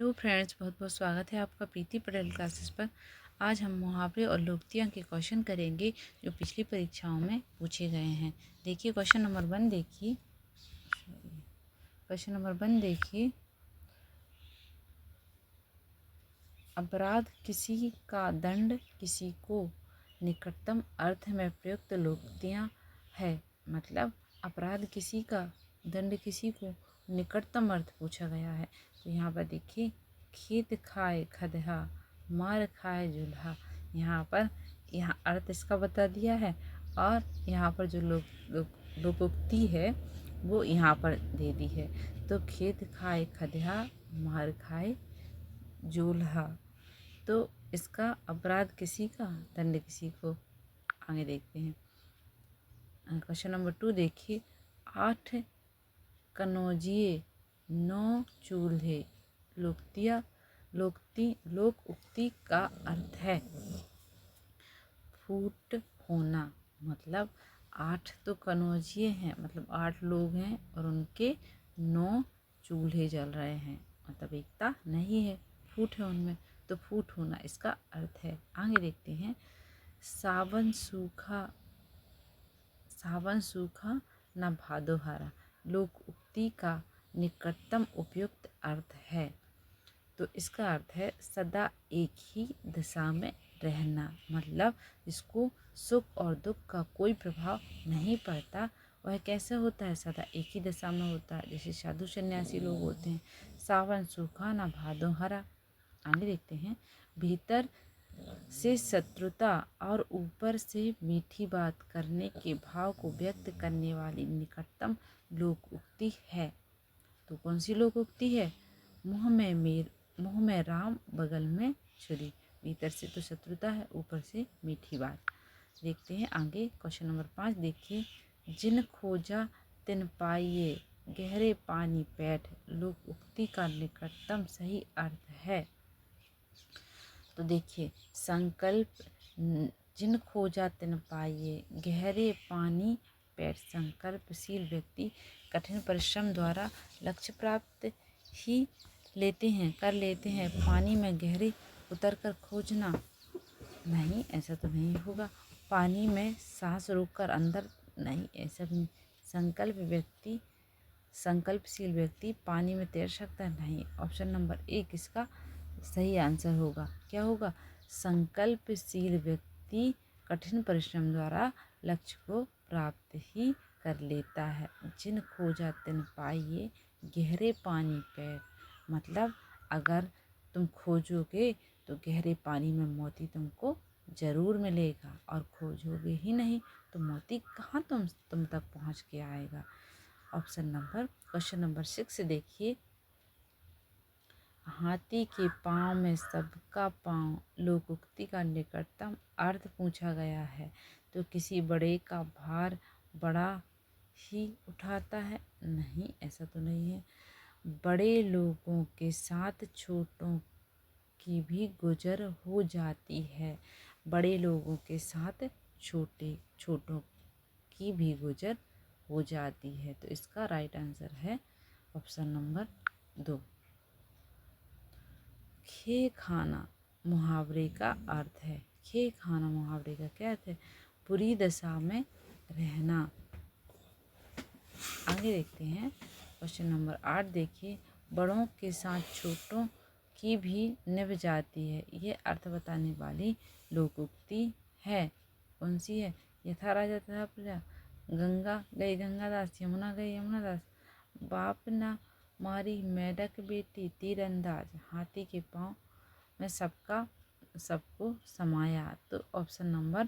Hello friends, बहुत बहुत स्वागत है आपका प्रीति पटेल क्लासेस पर। आज हम मुहावरे और लोकोक्तियाँ के क्वेश्चन करेंगे जो पिछली परीक्षाओं में पूछे गए हैं। देखिए क्वेश्चन नंबर 1 देखिए। क्वेश्चन नंबर 1 देखिए। अपराध किसी का दंड किसी को निकटतम अर्थ में प्रयुक्त लोकोक्तियाँ है। मतलब अपराध किसी का दंड किसी को निकटतम अर्थ पूछा गया है। तो यहाँ पर देखिए, खेत खाए खदहा मार खाए जुल्हा। यहाँ पर अर्थ इसका बता दिया है और यहाँ पर जो लोकोक्ति है वो यहाँ पर दे दी है। तो खेत खाए खदहा मार खाए जूल्हा। तो इसका अपराध किसी का दंड किसी को। आगे देखते हैं। क्वेश्चन नंबर 2 देखिए। 8 कनौजिए 9 चूल्हे। लोक उक्ति का अर्थ है फूट होना। मतलब 8 तो कनौजिए हैं, मतलब 8 लोग हैं और उनके 9 चूल्हे जल रहे हैं, मतलब एकता नहीं है, फूट है उनमें, तो फूट होना इसका अर्थ है। आगे देखते हैं। सावन सूखा न भादो हारा। लोक उक्ति का निकटतम उपयुक्त अर्थ है। तो इसका अर्थ है सदा एक ही दशा में रहना। मतलब जिसको सुख और दुख का कोई प्रभाव नहीं पड़ता, वह कैसे होता है, सदा एक ही दशा में होता है। जैसे साधु सन्यासी लोग होते हैं। सावन सूखा ना भादो हरा। आगे देखते हैं। भीतर से शत्रुता और ऊपर से मीठी बात करने के भाव को व्यक्त करने वाली निकटतम लोक उक्ति है। तो कौन सी लोक उक्ति है? मुँह में राम बगल में छुरी। भीतर से तो शत्रुता है, ऊपर से मीठी बात। देखते हैं आगे। क्वेश्चन नंबर 5 देखिए। जिन खोजा तिन पाइये गहरे पानी पैठ। लोक उक्ति का निकटतम सही अर्थ है। तो देखिए, संकल्प जिन खोजा तिन पाइये गहरे पानी पैठ। संकल्पशील व्यक्ति कठिन परिश्रम द्वारा लक्ष्य प्राप्त ही कर लेते हैं। पानी में गहरे उतरकर खोजना नहीं, ऐसा तो नहीं होगा। पानी में सांस रोककर अंदर नहीं, ऐसा भी नहीं। संकल्पशील व्यक्ति पानी में तैर सकता है नहीं। ऑप्शन नंबर 1 इसका सही आंसर होगा। क्या होगा? संकल्पशील व्यक्ति कठिन परिश्रम द्वारा लक्ष्य को प्राप्त ही कर लेता है। जिन खोजा तिन पाइये गहरे पानी पैर। मतलब अगर तुम खोजोगे तो गहरे पानी में मोती तुमको ज़रूर मिलेगा, और खोजोगे ही नहीं तो मोती कहाँ तुम तक पहुँच के आएगा। क्वेश्चन नंबर 6 देखिए। हाथी के पाँव में सबका पाँव। लोकोक्ति का निकटतम अर्थ पूछा गया है। तो किसी बड़े का भार बड़ा ही उठाता है नहीं, ऐसा तो नहीं है। बड़े लोगों के साथ छोटों की भी गुजर हो जाती है। बड़े लोगों के साथ छोटों की भी गुजर हो जाती है। तो इसका राइट आंसर है ऑप्शन नंबर 2। खे खाना मुहावरे का अर्थ है। खे खाना मुहावरे का क्या अर्थ है? बुरी दशा में रहना। आगे देखते हैं। क्वेश्चन नंबर 8 देखिए। बड़ों के साथ छोटों की भी निभ जाती है। ये अर्थ बताने वाली लोकोक्ति है। कौन सी है? यथा राजा तथा प्रजा। गंगा गई गंगादास, यमुना गई यमुनादास। बाप ना मारी मेढक बेटी तीरंदाज। हाथी के पाँव में सबको समाया। तो ऑप्शन नंबर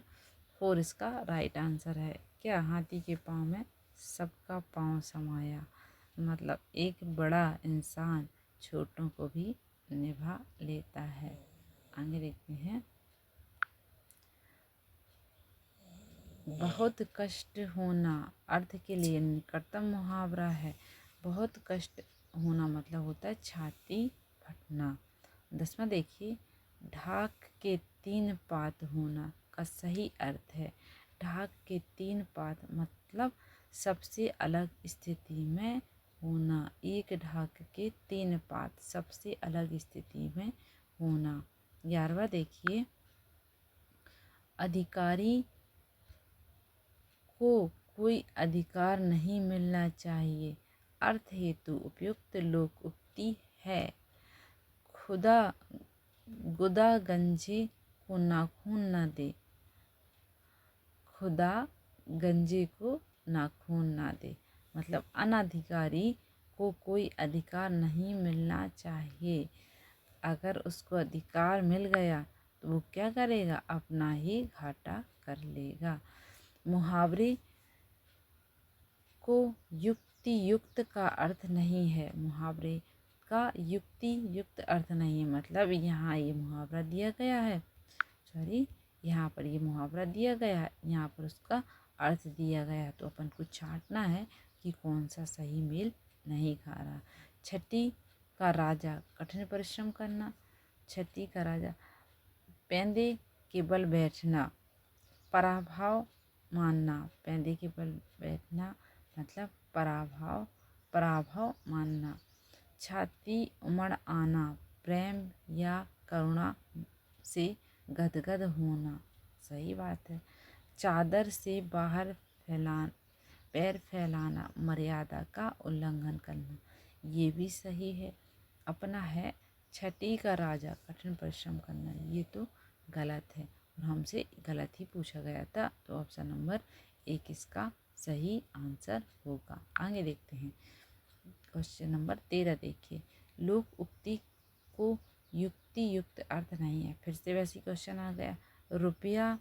4 इसका राइट आंसर है। क्या? हाथी के पाँव में सबका पाँव समाया। मतलब एक बड़ा इंसान छोटों को भी निभा लेता है। आगे देखते हैं। बहुत कष्ट होना अर्थ के लिए निकटतम मुहावरा है। बहुत कष्ट होना मतलब होता है छाती फटना। 10वां देखिए। ढाक के 3 पात होना का सही अर्थ है। ढाक के 3 पात मतलब सबसे अलग स्थिति में होना, एक ढाक के तीन पात, सबसे अलग स्थिति में होना। 11वां देखिए, अधिकारी को कोई अधिकार नहीं मिलना चाहिए, अर्थ हेतु उपयुक्त लोक उक्ति है। खुदा गुदा गंजे को नाखून न दे, खुदा गंजे को नाखून ना दे, मतलब अनधिकारी को कोई अधिकार नहीं मिलना चाहिए। अगर उसको अधिकार मिल गया तो वो क्या करेगा, अपना ही घाटा कर लेगा। मुहावरे को युक्ति युक्त का अर्थ नहीं है, मुहावरे का युक्ति युक्त अर्थ नहीं है, मतलब यहाँ ये मुहावरा दिया गया है, सॉरी यहाँ पर ये मुहावरा दिया गया है, यहाँ पर उसका अर्थ दिया गया है, तो अपन को छांटना है कि कौन सा सही मेल नहीं खा रहा। छठी का राजा, कठिन परिश्रम करना। छठी का राजा, पैंदे के बल बैठना, पराभव मानना। पैंदे के बल बैठना मतलब पराभव मानना। छाती उमड़ आना, प्रेम या करुणा से गदगद होना, सही बात है। चादर से बाहर पैर फैलाना, मर्यादा का उल्लंघन करना, ये भी सही है। अपना है छठी का राजा, कठिन परिश्रम करना, ये तो गलत है और हमसे गलत ही पूछा गया था, तो ऑप्शन नंबर 1 इसका सही आंसर होगा। आगे देखते हैं, क्वेश्चन नंबर 13 देखिए, लोक उक्ति को युक्ति युक्त अर्थ नहीं है। फिर से वैसी क्वेश्चन आ गया, रुपया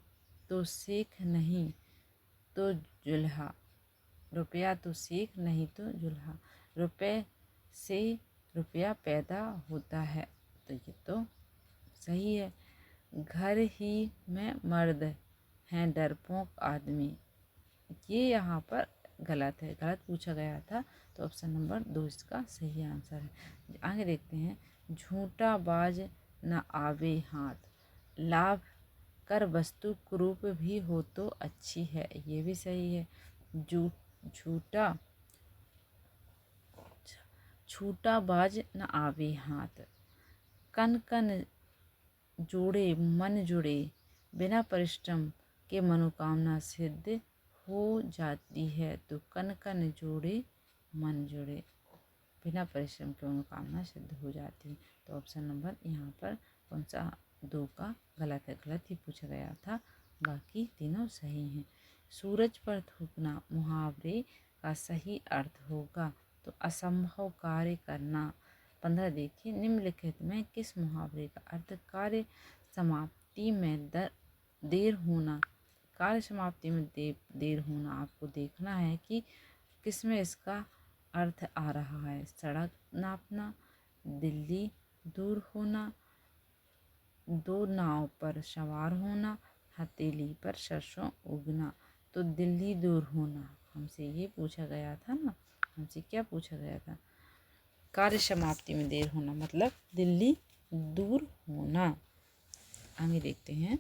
तो सीख नहीं तो जुल्हा, रुपया तो सीख नहीं तो जुल्हा, रुपये से रुपया पैदा होता है, तो ये तो सही है। घर ही में मर्द हैं डरपोक आदमी, ये यहाँ पर गलत है, गलत पूछा गया था, तो ऑप्शन नंबर 2 इसका सही आंसर है। आगे देखते हैं, झूठा बाज न आवे हाथ, लाभ कर वस्तु कुरूप भी हो तो अच्छी है, ये भी सही है। झूठा छूटा बाज न आवे हाथ, कन कन जोड़े मन जुड़े, बिना परिश्रम के मनोकामना सिद्ध हो जाती है, तो कन कन जोड़े मन जुड़े, बिना परिश्रम के मनोकामना सिद्ध हो जाती है, तो ऑप्शन नंबर यहाँ पर कौन सा 2 का गलत है, गलत ही पूछा गया था, बाकी तीनों सही हैं। सूरज पर थूकना मुहावरे का सही अर्थ होगा, तो असंभव कार्य करना। 15 देखिए, निम्नलिखित में किस मुहावरे का अर्थ कार्य समाप्ति में देर होना, कार्य समाप्ति में देर होना, आपको देखना है कि किसमें इसका अर्थ आ रहा है। सड़क नापना, दिल्ली दूर होना, दो नाव पर सवार होना, हथेली पर सरसों उगना, तो दिल्ली दूर होना, हमसे ये पूछा गया था ना, हमसे क्या पूछा गया था, कार्य समाप्ति में देर होना मतलब दिल्ली दूर होना। आगे देखते हैं,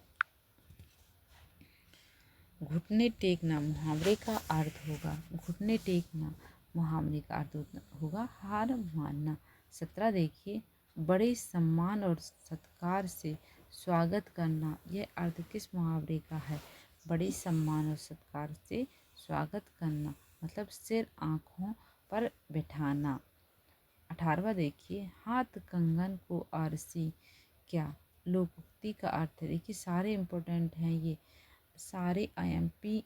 घुटने टेकना मुहावरे का अर्थ होगा, घुटने टेकना मुहावरे का अर्थ होगा हार मानना। 17 देखिए, बड़े सम्मान और सत्कार से स्वागत करना, यह अर्थ किस मुहावरे का है। बड़े सम्मान और सत्कार से स्वागत करना मतलब सिर आँखों पर बिठाना। 18वां देखिए, हाथ कंगन को आरसी, क्या लोकोक्ति का अर्थ है। देखिए सारे इम्पोर्टेंट हैं, ये सारे IMP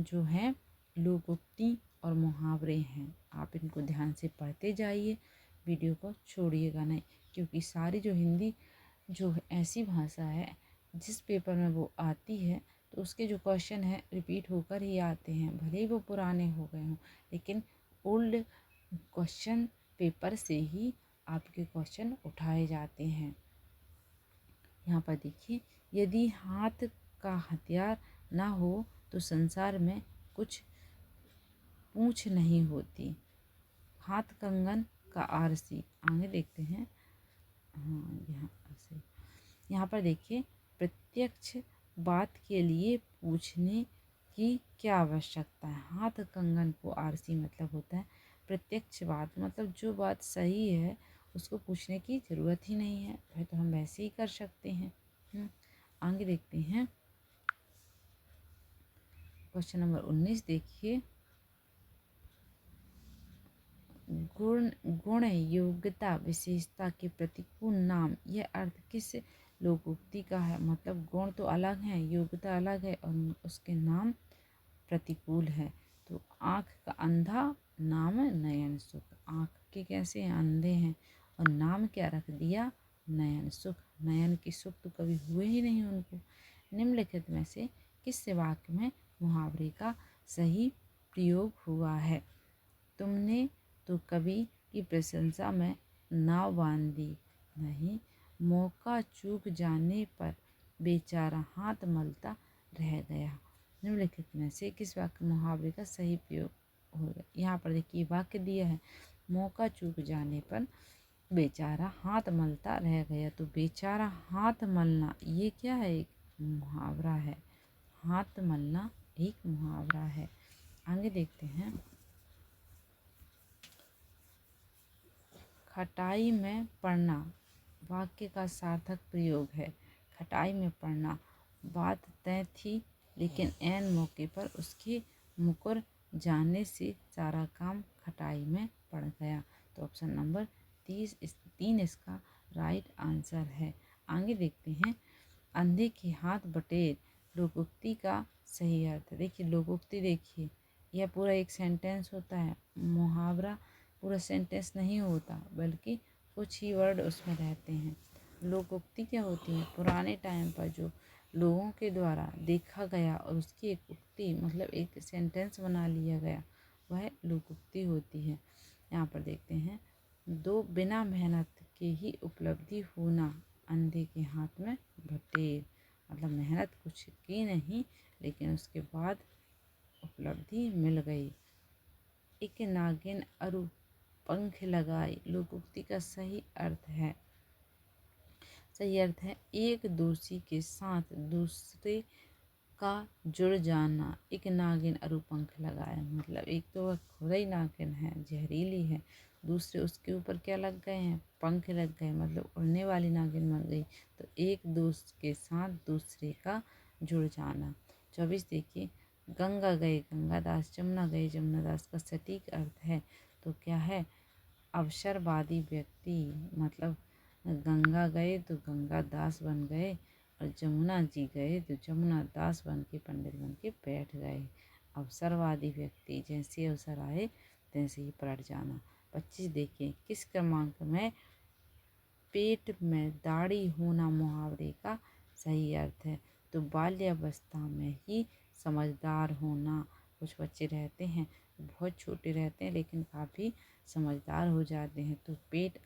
जो हैं लोकोक्ति और मुहावरे हैं, आप इनको ध्यान से पढ़ते जाइए, वीडियो को छोड़िएगा नहीं, क्योंकि सारी जो हिंदी जो ऐसी भाषा है जिस पेपर में वो आती है, तो उसके जो क्वेश्चन हैं रिपीट होकर ही आते हैं, भले ही वो पुराने हो गए हों, लेकिन ओल्ड क्वेश्चन पेपर से ही आपके क्वेश्चन उठाए जाते हैं। यहाँ पर देखिए, यदि हाथ का हथियार ना हो तो संसार में कुछ पूछ नहीं होती। हाथ कंगन का आरसी, आगे देखते हैं, हाँ यहाँ पर देखिए, प्रत्यक्ष बात के लिए पूछने की क्या आवश्यकता है। हाथ कंगन को आरसी मतलब होता है प्रत्यक्ष बात मतलब जो बात सही है उसको पूछने की ज़रूरत ही नहीं है, फिर तो हम वैसे ही कर सकते हैं। आगे देखते हैं क्वेश्चन नंबर 19 देखिए। गुण गुण योग्यता विशेषता के प्रतिकूल नाम, यह अर्थ किस लोकोक्ति का है? मतलब गुण तो अलग है, योग्यता अलग है और उसके नाम प्रतिकूल है। तो आँख का अंधा नाम नयन सुख, आँख के कैसे हैं? अंधे हैं और नाम क्या रख दिया? नयन सुख। नयन की सुख तो कभी हुए ही नहीं उनको। निम्नलिखित में से किस वाक्य में मुहावरे का सही प्रयोग हुआ है? तुमने तो कवि की प्रशंसा में नाव बांध दी, नहीं मौका चूक जाने पर बेचारा हाथ मलता रह गया। निम्नलिखित में से किस वाक्य मुहावरे का सही प्रयोग होगा? यहाँ पर देखिए वाक्य दिया है, मौका चूक जाने पर बेचारा हाथ मलता रह गया। तो बेचारा हाथ मलना ये क्या है? एक मुहावरा है। हाथ मलना एक मुहावरा है। आगे देखते हैं, खटाई में पड़ना वाक्य का सार्थक प्रयोग है। खटाई में पड़ना, बात तय थी लेकिन ऐन मौके पर उसके मुकर जाने से सारा काम खटाई में पड़ गया। तो ऑप्शन नंबर 3 इसका राइट आंसर है। आगे देखते हैं, अंधे के हाथ बटेर लोकोक्ति का सही अर्थ। देखिए लोकोक्ति, देखिए यह पूरा एक सेंटेंस होता है, मुहावरा पूरा सेंटेंस नहीं होता बल्कि कुछ ही वर्ड उसमें रहते हैं। लोकोक्ति क्या होती है? पुराने टाइम पर जो लोगों के द्वारा देखा गया और उसकी एक उक्ति मतलब एक सेंटेंस बना लिया गया, वह लोकोक्ति होती है। यहाँ पर देखते हैं, दो बिना मेहनत के ही उपलब्धि होना, अंधे के हाथ में बटेर। मतलब मेहनत कुछ की नहीं लेकिन उसके बाद उपलब्धि मिल गई। एक नागिन अरु पंख लगाए लोकोक्ति का सही अर्थ है, एक दोषी के साथ दूसरे का जुड़ जाना। एक नागिन अरु पंख लगाए मतलब एक तो वह खुद ही नागिन है, जहरीली है, दूसरे उसके ऊपर क्या लग गए हैं? पंख लग गए, मतलब उड़ने वाली नागिन बन गई। तो एक दोस्त के साथ दूसरे का जुड़ जाना। 24 देखिए, गंगा गए गंगादास, जमुना गए जमुनादास का सटीक अर्थ है तो क्या है? अवसरवादी व्यक्ति, मतलब गंगा गए तो गंगा दास बन गए और जमुना जी गए तो जमुना दास बन के पंडित बन के बैठ गए। अवसरवादी व्यक्ति, जैसे अवसर आए तैसे ही पलट जाना। 25 देखिए, किस क्रमांक में पेट में दाढ़ी होना मुहावरे का सही अर्थ है? तो बाल्यावस्था में ही समझदार होना। कुछ बच्चे रहते हैं बहुत छोटे रहते हैं लेकिन काफ़ी समझदार हो जाते हैं। तो पेट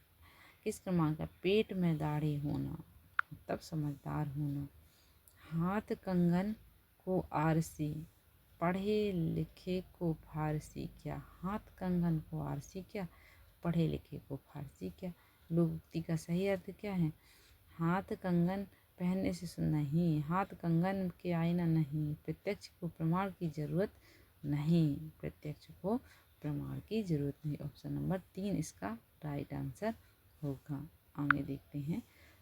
किस क्रमांक का? पेट में दाढ़ी होना तब समझदार होना। हाथ कंगन को आरसी, पढ़े लिखे को फारसी क्या? हाथ कंगन को आरसी क्या? पढ़े लिखे को फारसी क्या? लोकोक्ति का सही अर्थ क्या है? हाथ कंगन पहनने से नहीं, हाथ कंगन के आईना नहीं, प्रत्यक्ष को प्रमाण की जरूरत नहीं, प्रत्यक्ष को प्रमाण की जरूरत नहीं। ऑप्शन नंबर 3 इसका राइट आंसर होगा। आगे देखते हैं,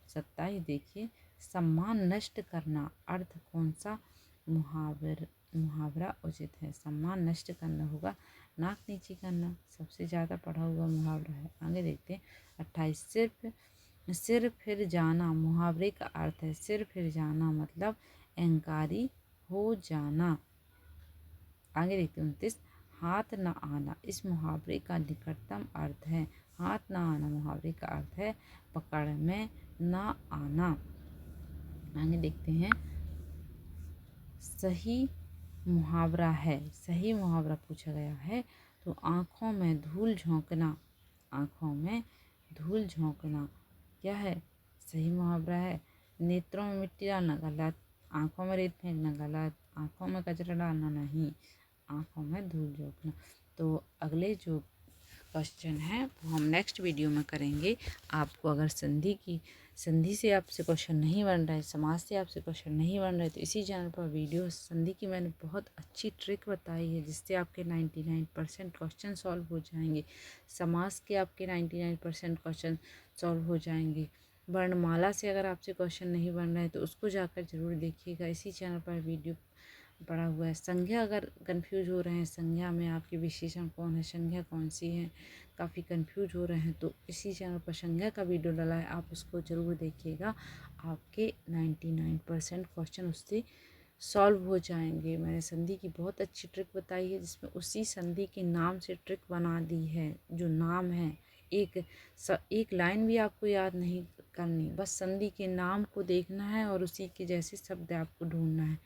27 देखिए, सम्मान नष्ट करना अर्थ कौन सा मुहावरा उचित है? सम्मान नष्ट करना होगा, नाक नीची करना सबसे ज़्यादा पढ़ा हुआ मुहावरा है। आगे देखते हैं 28, सिर फिर जाना मुहावरे का अर्थ है। सिर फिर जाना मतलब अहंकारी हो जाना। आगे देखते हैं 29, हाथ न आना इस मुहावरे का निकटतम अर्थ है। हाथ न आना मुहावरे का अर्थ है पकड़ में न आना। आगे देखते हैं, सही मुहावरा है, सही मुहावरा पूछा गया है तो आँखों में धूल झोंकना, आँखों में धूल झोंकना क्या है? सही मुहावरा है। नेत्रों में मिट्टी डालना गलत, आँखों में रेत फेंकना गलत, आँखों में कचरा डालना नहीं, आँखों में धूल झोंकना। तो अगले जो क्वेश्चन हैं वो हम नेक्स्ट वीडियो में करेंगे। आपको अगर संधि से आपसे क्वेश्चन नहीं बन रहा है, समास से आपसे क्वेश्चन नहीं बन रहा है, तो इसी चैनल पर वीडियो संधि की मैंने बहुत अच्छी ट्रिक बताई है, जिससे आपके 99% क्वेश्चन सॉल्व हो जाएंगे। समास के आपके 99% क्वेश्चन सॉल्व हो जाएंगे। वर्णमाला से अगर आपसे क्वेश्चन नहीं बन रहा है तो उसको जाकर ज़रूर देखिएगा, इसी चैनल पर वीडियो पड़ा हुआ है। संज्ञा अगर कंफ्यूज हो रहे हैं, संज्ञा में आपके विशेषण कौन है, संज्ञा कौन सी है, काफ़ी कंफ्यूज हो रहे हैं, तो इसी चैनल पर संज्ञा का वीडियो डला है, आप उसको ज़रूर देखिएगा। आपके 99% क्वेश्चन उससे सॉल्व हो जाएंगे। मैंने संधि की बहुत अच्छी ट्रिक बताई है, जिसमें उसी संधि के नाम से ट्रिक बना दी है। जो नाम है, एक लाइन भी आपको याद नहीं करनी, बस संधि के नाम को देखना है और उसी के जैसे शब्द आपको ढूंढना है।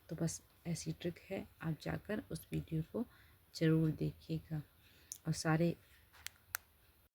तो बस ऐसी ट्रिक है, आप जाकर उस वीडियो को ज़रूर देखिएगा और सारे